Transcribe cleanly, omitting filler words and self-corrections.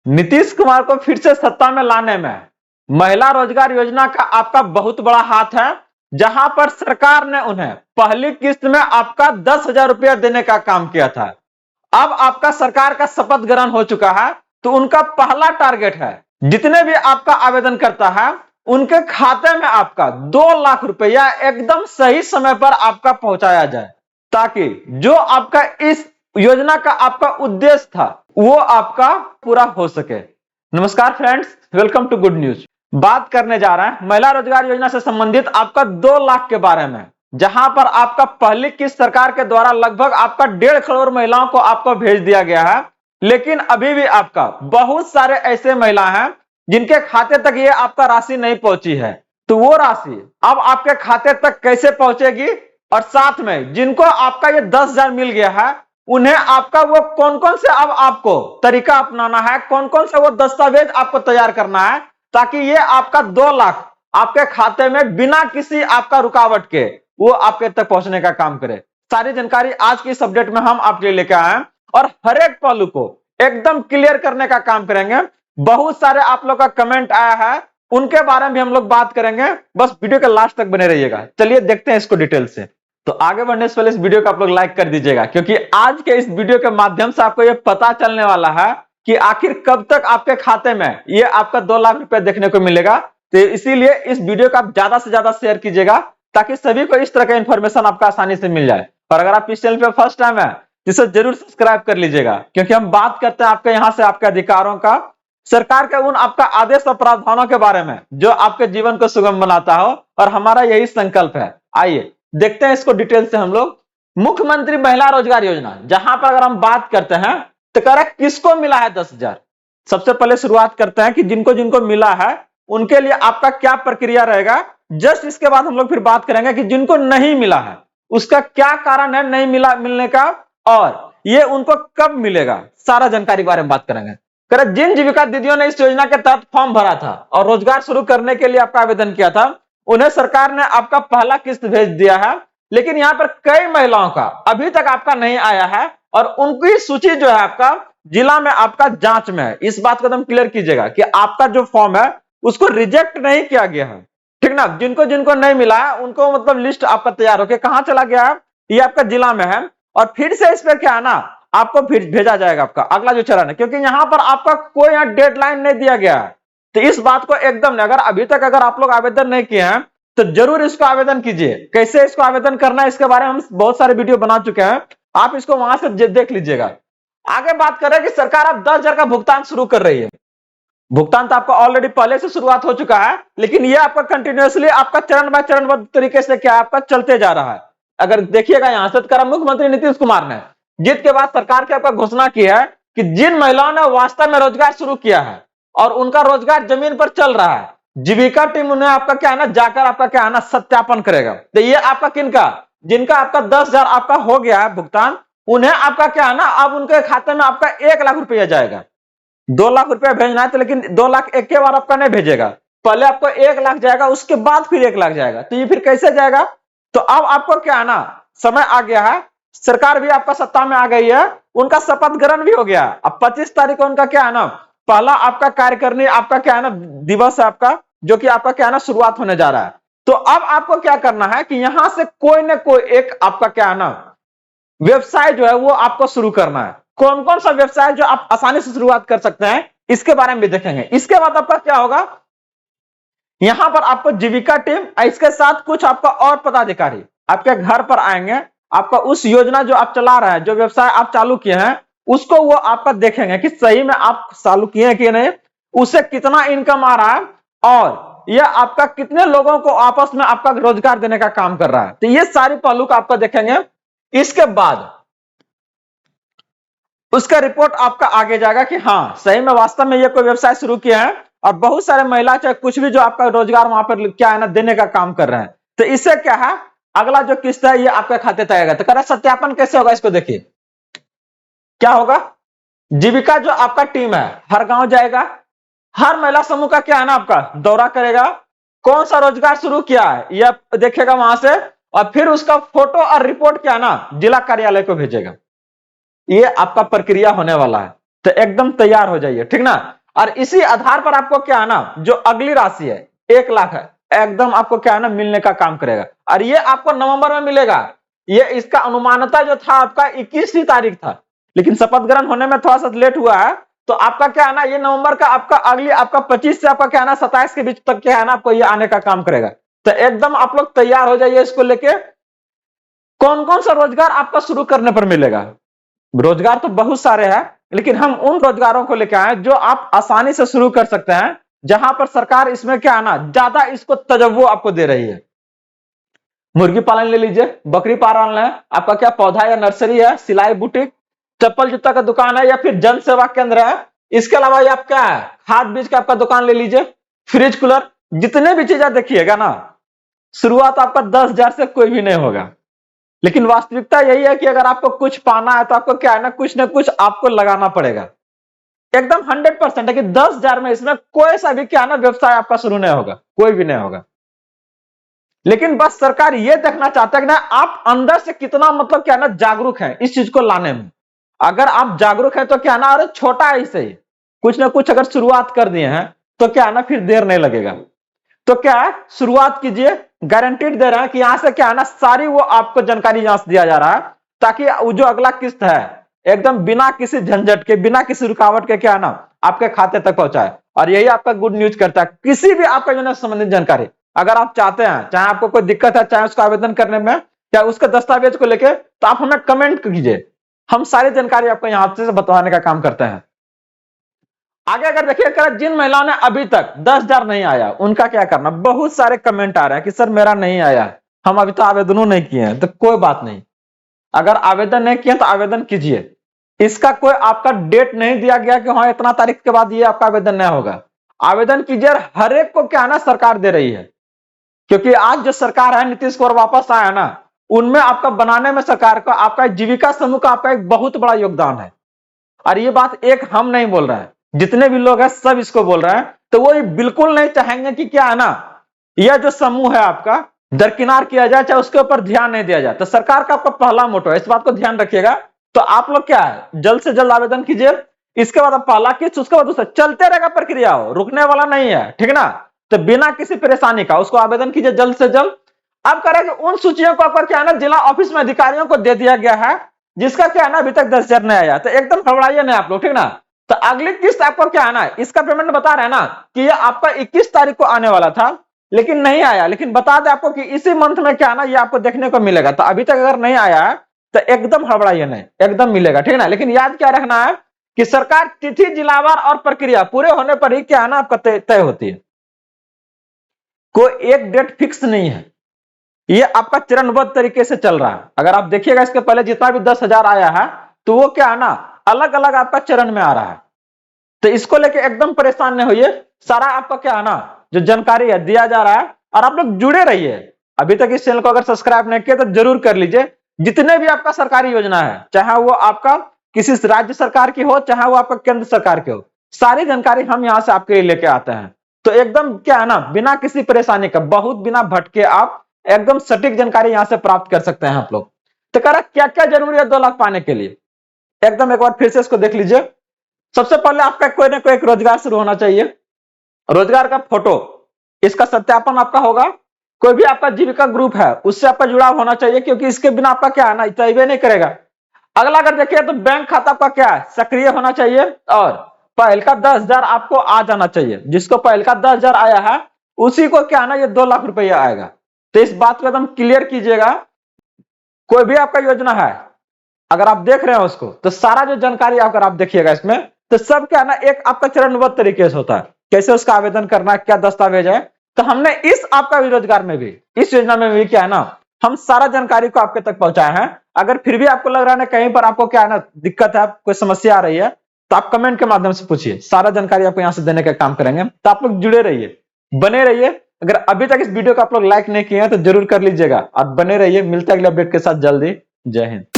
नीतीश कुमार को फिर से सत्ता में लाने में महिला रोजगार योजना का आपका बहुत बड़ा हाथ है, जहां पर सरकार ने उन्हें पहली किस्त में आपका 10,000 रुपया देने का काम किया था। अब आपका सरकार का शपथ ग्रहण हो चुका है, तो उनका पहला टारगेट है जितने भी आपका आवेदन करता है उनके खाते में आपका 2 लाख रुपया एकदम सही समय पर आपका पहुंचाया जाए, ताकि जो आपका इस योजना का आपका उद्देश्य था वो आपका पूरा हो सके। नमस्कार friends, welcome to good news. बात करने जा रहे हैं महिला रोजगार योजना से संबंधित आपका 2 लाख के बारे में, जहां पर आपका पहली किस्त सरकार के द्वारा लगभग आपका 1.5 करोड़ महिलाओं को आपको भेज दिया गया है। लेकिन अभी भी आपका बहुत सारे ऐसे महिला हैं जिनके खाते तक ये आपका राशि नहीं पहुंची है। तो वो राशि अब आपके खाते तक कैसे पहुंचेगी, और साथ में जिनको आपका ये 10,000 मिल गया है उन्हें आपका वो कौन कौन से अब आपको तरीका अपनाना है, कौन कौन से वो दस्तावेज आपको तैयार करना है, ताकि ये आपका 2 लाख आपके खाते में बिना किसी आपका रुकावट के वो आपके तक पहुंचने का काम करे। सारी जानकारी आज की इस अपडेट में हम आपके लिए लेकर आए हैं और हर एक पहलू को एकदम क्लियर करने का काम करेंगे। बहुत सारे आप लोग का कमेंट आया है, उनके बारे में भी हम लोग बात करेंगे। बस वीडियो के लास्ट तक बने रहिएगा। चलिए देखते हैं इसको डिटेल से। तो आगे बढ़ने से पहले इस वीडियो को आप लोग लाइक कर दीजिएगा, क्योंकि आज के इस वीडियो के माध्यम से आपको यह पता चलने वाला है कि आखिर कब तक आपके खाते में ये आपका 2 लाख रुपए देखने को मिलेगा। तो इसीलिए इस वीडियो को आप ज्यादा से ज्यादा शेयर कीजिएगा, ताकि सभी को इस तरह का इंफॉर्मेशन आपका आसानी से मिल जाए। और अगर आप इस चैनल पे फर्स्ट टाइम है तो इसे जरूर सब्सक्राइब कर लीजिएगा, क्योंकि हम बात करते हैं आपके यहाँ से आपके अधिकारों का, सरकार के उन आपका आदेश और प्रावधानों के बारे में जो आपके जीवन को सुगम बनाता हो, और हमारा यही संकल्प है। आइए देखते हैं इसको डिटेल से हम लोग। मुख्यमंत्री महिला रोजगार योजना, जहां पर अगर हम बात करते हैं तो कह रहा किसको मिला है 10,000। सबसे पहले शुरुआत करते हैं कि जिनको जिनको मिला है उनके लिए आपका क्या प्रक्रिया रहेगा। जस्ट इसके बाद हम लोग फिर बात करेंगे कि जिनको नहीं मिला है उसका क्या कारण है नहीं मिला मिलने का, और ये उनको कब मिलेगा, सारा जानकारी के बारे में बात करेंगे। कह रहे जिन जीविका दीदियों ने इस योजना के तहत फॉर्म भरा था और रोजगार शुरू करने के लिए आपका आवेदन किया था, उन्हें सरकार ने आपका पहला किस्त भेज दिया है। लेकिन यहाँ पर कई महिलाओं का अभी तक आपका नहीं आया है, और उनकी सूची जो है आपका जिला में आपका जांच में है। इस बात को एकदम क्लियर कीजिएगा कि आपका जो फॉर्म है उसको रिजेक्ट नहीं किया गया है, ठीक ना। जिनको जिनको नहीं मिला है उनको मतलब लिस्ट आपका तैयार होकर कहां चला गया है, ये आपका जिला में है। और फिर से इस पर क्या है ना, आपको फिर भेजा जाएगा आपका अगला जो चरण है, क्योंकि यहाँ पर आपका कोई यहाँ डेडलाइन नहीं दिया गया है। तो इस बात को एकदम, अगर अभी तक अगर आप लोग आवेदन नहीं किए हैं तो जरूर इसको आवेदन कीजिए। कैसे इसको आवेदन करना है इसके बारे में हम बहुत सारे वीडियो बना चुके हैं, आप इसको वहां से देख लीजिएगा। आगे बात करें कि सरकार अब 10,000 का भुगतान शुरू कर रही है। भुगतान तो आपका ऑलरेडी पहले से शुरुआत हो चुका है, लेकिन यह आपका कंटिन्यूअसली आपका चरण बाय चरणबद्ध तरीके से क्या आपका चलते जा रहा है। अगर देखिएगा यहां से, तो मुख्यमंत्री नीतीश कुमार ने जीत के बाद सरकार की आपका घोषणा की है कि जिन महिलाओं ने वास्तव में रोजगार शुरू किया है और उनका रोजगार जमीन पर चल रहा है, जीविका टीम उन्हें आपका क्या है ना जाकर आपका क्या है ना सत्यापन करेगा। तो ये आपका किनका, जिनका आपका 10,000 आपका हो गया है भुगतान, उन्हें आपका क्या है ना अब उनके खाते में आपका 1 लाख रुपया जाएगा। 2 लाख रुपया भेजना है तो, लेकिन 2 लाख एक के बार आपका नहीं भेजेगा, पहले आपको 1 लाख जाएगा, उसके बाद फिर 1 लाख जाएगा। तो ये फिर कैसे जाएगा, तो अब आपको क्या है ना समय आ गया है, सरकार भी आपका सत्ता में आ गई है, उनका शपथ ग्रहण भी हो गया। अब 25 तारीख को उनका क्या है ना पहला आपका कार्यकारिणी आपका क्या है ना दिवस है आपका, जो कि आपका क्या है ना शुरुआत होने जा रहा है। तो अब आपको क्या करना है कि यहां से कोई ना कोई एक आपका क्या है ना व्यवसाय जो है वो आपको शुरू करना है। कौन कौन सा व्यवसाय जो आप आसानी से शुरुआत कर सकते हैं इसके बारे में भी देखेंगे। इसके बाद आपका क्या होगा, यहां पर आपको जीविका टीम, इसके साथ कुछ आपका और पदाधिकारी आपके घर पर आएंगे। आपका उस योजना जो आप चला रहे हैं, जो व्यवसाय आप चालू किए हैं, उसको वो आपका देखेंगे कि सही में आप चालू किए हैं कि नहीं, उससे कितना इनकम आ रहा है, और यह आपका कितने लोगों को आपस में आपका रोजगार देने का काम कर रहा है। तो ये सारी पहलू को आपका देखेंगे। इसके बाद उसका रिपोर्ट आपका आगे जाएगा कि हाँ सही में वास्तव में ये कोई व्यवसाय शुरू किया है, और बहुत सारे महिला चाहे कुछ भी जो आपका रोजगार वहां पर क्या है ना देने का काम कर रहे हैं। तो इससे क्या है, अगला जो किस्त है ये आपके खाते तक आएगा। तो कह रहा सत्यापन कैसे होगा, इसको देखिए क्या होगा। जीविका जो आपका टीम है हर गांव जाएगा, हर महिला समूह का क्या है ना आपका दौरा करेगा, कौन सा रोजगार शुरू किया है यह देखेगा वहां से, और फिर उसका फोटो और रिपोर्ट क्या है ना जिला कार्यालय को भेजेगा। ये आपका प्रक्रिया होने वाला है। तो एकदम तैयार हो जाइए, ठीक ना। और इसी आधार पर आपको क्या है ना, जो अगली राशि है 1 लाख है, एकदम आपको क्या है ना मिलने का काम करेगा। और ये आपको नवंबर में मिलेगा। ये इसका अनुमानता जो था आपका 21 तारीख था, लेकिन शपथ ग्रहण होने में थोड़ा सा लेट हुआ है। तो आपका क्या है ना, ये नवंबर का आपका अगली आपका 25 से आपका क्या है ना 27 के बीच तक क्या है ना आपको ये आने का काम करेगा। तो एकदम आप लोग तैयार हो जाइए इसको लेके। कौन कौन सा रोजगार आपका शुरू करने पर मिलेगा? रोजगार तो बहुत सारे हैं, लेकिन हम उन रोजगारों को लेकर आए जो आप आसानी से शुरू कर सकते हैं, जहां पर सरकार इसमें क्या है ना ज्यादा इसको तजव्वो आपको दे रही है। मुर्गी पालन ले लीजिए, बकरी पालन है, आपका क्या पौधा या नर्सरी है, सिलाई बुटीक, चप्पल जूता का दुकान है, या फिर जन सेवा केंद्र है। इसके अलावा ये आप क्या है, खाद बीज का आपका दुकान ले लीजिए, फ्रिज कूलर, जितने भी चीजें देखिएगा ना, शुरुआत आपका 10,000 से कोई भी नहीं होगा। लेकिन वास्तविकता यही है कि अगर आपको कुछ पाना है तो आपको क्या है ना कुछ आपको लगाना पड़ेगा। एकदम 100% है कि 10,000 में इसमें कोई सा भी क्या है ना व्यवसाय आपका शुरू नहीं होगा, कोई भी नहीं होगा। लेकिन बस सरकार ये देखना चाहता है कि ना आप अंदर से कितना मतलब क्या है ना जागरूक है इस चीज को लाने में। अगर आप जागरूक है तो क्या है ना, अरे छोटा है इसे कुछ ना कुछ अगर शुरुआत कर दिए हैं तो क्या है ना फिर देर नहीं लगेगा। तो क्या है, शुरुआत कीजिए, गारंटीड दे रहे हैं कि यहां से क्या है ना सारी वो आपको जानकारी यहां से दिया जा रहा है, ताकि वो जो अगला किस्त है एकदम बिना किसी झंझट के, बिना किसी रुकावट के क्या है ना आपके खाते तक पहुंचाए। और यही आपका गुड न्यूज करता है। किसी भी आपका योजना से संबंधित जानकारी अगर आप चाहते हैं, चाहे आपको कोई दिक्कत है, चाहे उसका आवेदन करने में, चाहे उसके दस्तावेज को लेकर, तो आप हमें कमेंट कीजिए, हम सारी जानकारी आपको यहां से बताने का काम करते हैं। आगे अगर देखिए, जिन महिलाओं ने अभी तक 10,000 नहीं आया उनका क्या करना। बहुत सारे कमेंट आ रहे हैं कि सर मेरा नहीं आया, हम अभी तो आवेदनों नहीं किए हैं। तो कोई बात नहीं, अगर आवेदन नहीं किए तो आवेदन कीजिए। इसका कोई आपका डेट नहीं दिया गया कि हाँ इतना तारीख के बाद ये आपका आवेदन नहीं होगा। आवेदन कीजिए, हर एक को क्या ना सरकार दे रही है। क्योंकि आज जो सरकार है, नीतीश कुमार वापस आया ना, उनमें आपका बनाने में सरकार का आपका जीविका समूह का आपका एक बहुत बड़ा योगदान है। और ये बात एक हम नहीं बोल रहे हैं, जितने भी लोग हैं सब इसको बोल रहे हैं। तो वो बिल्कुल नहीं चाहेंगे कि क्या है ना यह जो समूह है आपका दरकिनार किया जाए, चाहे उसके ऊपर ध्यान नहीं दिया जाए। तो सरकार का आपका पहला मोटो है, इस बात को ध्यान रखिएगा। तो आप लोग क्या है जल्द से जल्द आवेदन कीजिए। इसके बाद पहला किस्त, उसके बाद दूसरा, चलते रहेगा प्रक्रिया, हो रुकने वाला नहीं है, ठीक ना। तो बिना किसी परेशानी का उसको आवेदन कीजिए जल्द से जल्द। अब करेंगे उन सूचियों को आपका क्या है ना जिला ऑफिस में अधिकारियों को दे दिया गया है, जिसका क्या है ना अभी तक 10,000 नहीं आया। तो एकदम घबराइए नहीं आप लोग, ठीक ना। तो अगली किस्त आपको क्या है ना, इसका पेमेंट बता रहे हैं ना कि ये आपका 21 तारीख को आने वाला था, लेकिन नहीं आया। लेकिन बता दें आपको कि इसी मंथ में क्या है ना ये आपको देखने को मिलेगा। तो अभी तक अगर नहीं आया है तो एकदम हड़बड़ाइए नहीं, एकदम मिलेगा, ठीक है ना। लेकिन याद क्या रखना है कि सरकार तिथि, जिलावार और प्रक्रिया पूरे होने पर ही क्या है ना आपका तय होती है। कोई एक डेट फिक्स नहीं है, ये आपका चरणबद्ध तरीके से चल रहा है। अगर आप देखिएगा इसके पहले जितना भी 10,000 आया है तो वो क्या है ना अलग अलग आपका चरण में आ रहा है। तो इसको लेके एकदम परेशान नहीं होइए, सारा आपका क्या है ना जो जानकारी है दिया जा रहा है। और आप लोग जुड़े रहिए। अभी तक इस चैनल को अगर सब्सक्राइब नहीं किया तो जरूर कर लीजिए। जितने भी आपका सरकारी योजना है, चाहे वो आपका किसी राज्य सरकार की हो, चाहे वो आपका केंद्र सरकार की हो, सारी जानकारी हम यहां से आपके लिए लेके आते हैं। तो एकदम क्या है ना बिना किसी परेशानी का, बहुत बिना भटके आप एकदम सटीक जानकारी यहां से प्राप्त कर सकते हैं आप लोग। तो करा क्या क्या जरूरी है 2 लाख पाने के लिए, एकदम एक बार फिर से इसको देख लीजिए। सबसे पहले आपका कोई ना कोई एक रोजगार शुरू होना चाहिए। रोजगार का फोटो, इसका सत्यापन आपका होगा। कोई भी आपका जीविका ग्रुप है उससे आपका जुड़ाव होना चाहिए, क्योंकि इसके बिना आपका क्या है ना तय नहीं करेगा। अगला अगर देखिए तो बैंक खाता आपका क्या है सक्रिय होना चाहिए, और पहल का 10,000 आपको आ जाना चाहिए। जिसको पहल का 10,000 आया है उसी को क्या है ना ये 2 लाख रुपया आएगा। तो इस बात को एकदम क्लियर कीजिएगा। कोई भी आपका योजना है अगर आप देख रहे हैं उसको, तो सारा जो जानकारी अगर आप देखिएगा इसमें, तो सब क्या है ना एक आपका चरणबद्ध तरीके से होता है। कैसे उसका आवेदन करना है, क्या दस्तावेज है। तो हमने इस आपका रोजगार में भी, इस योजना में भी क्या है ना हम सारा जानकारी को आपके तक पहुंचाए हैं। अगर फिर भी आपको लग रहा है ना कहीं पर आपको क्या है ना दिक्कत है, कोई समस्या आ रही है, तो आप कमेंट के माध्यम से पूछिए, सारा जानकारी आपको यहाँ से देने का काम करेंगे। तो आप लोग जुड़े रहिए, बने रहिए। अगर अभी तक इस वीडियो को आप लोग लाइक नहीं किए हैं तो जरूर कर लीजिएगा, और बने रहिए। मिलते हैं अगले अपडेट के साथ जल्दी। जय हिंद।